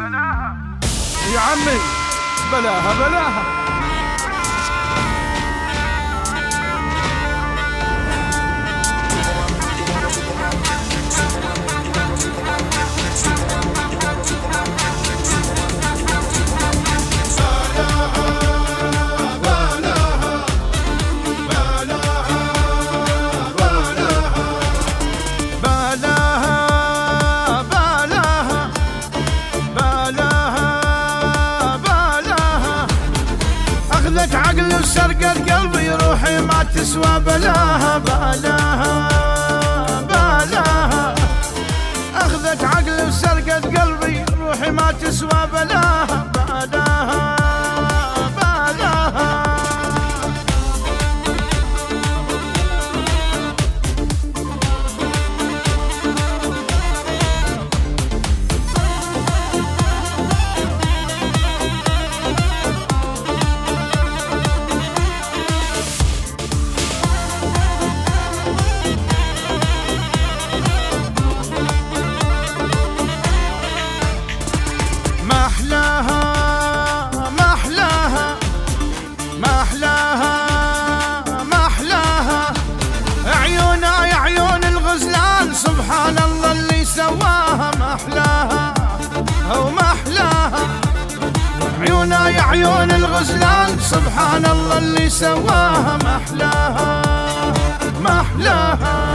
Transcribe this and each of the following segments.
يا عمي بلاها بلاها. عقلي وسرقت قلبي روحي ما تسوى بلاها بلاها بلاها. أخذت عقلي وسرقت قلبي روحي ما تسوى بلاها بلاها بلاها. سبحان الله اللي سواها محلاها أو محلاها. عيونها يا عيون الغزلان سبحان الله اللي سواها محلاها محلاها.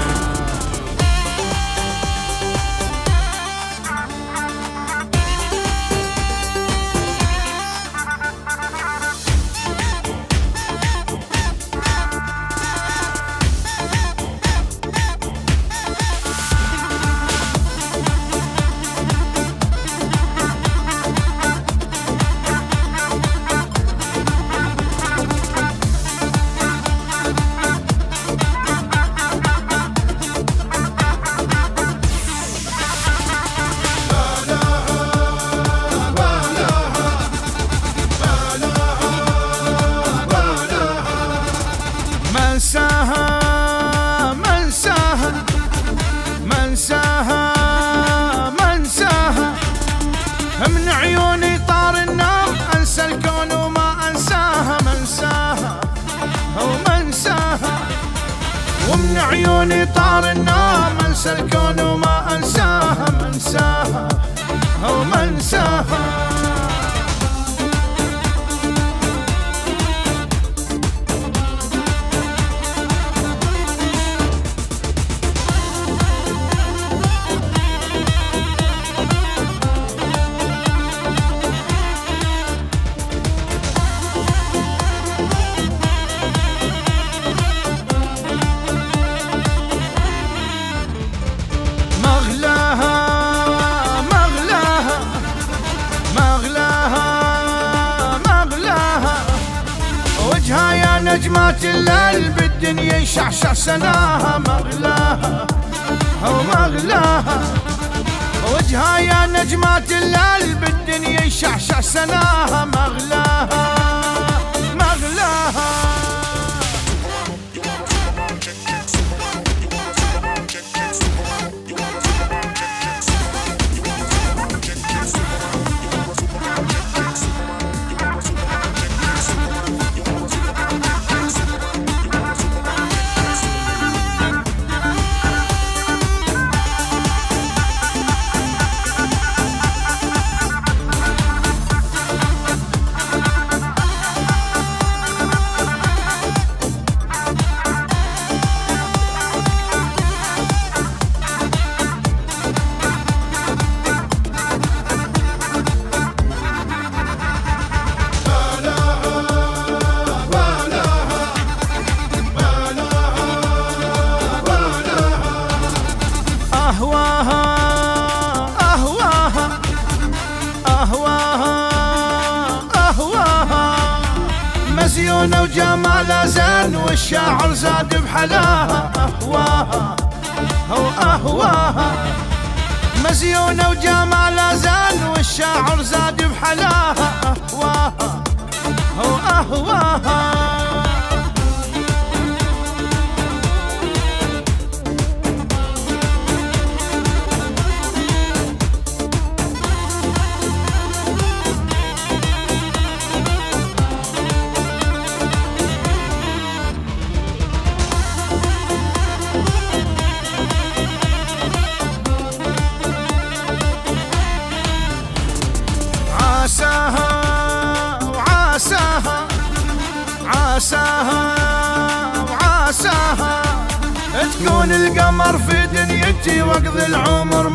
منساها منساها منساها منساها. من عيوني طار النار انسى الكون وما انساها منساها او منساها. ومن عيوني طار النار انسى الكون وما انساها منساها او منساها. وجهها يا نجمات الليل بالدنيا يشعشع سناها مغلاها أو مغلاها. وجهها يا نجمات الليل بالدنيا يشعشع سناها مغلاها مغلاها. مزيونة وجمالها زين والشاعر زاد بحلاها أهواها أو أهواها. مزيونة وجمالها زين والشاعر زاد بحلاها أهواها أو أهواها. صار في دنيتي واقضي العمر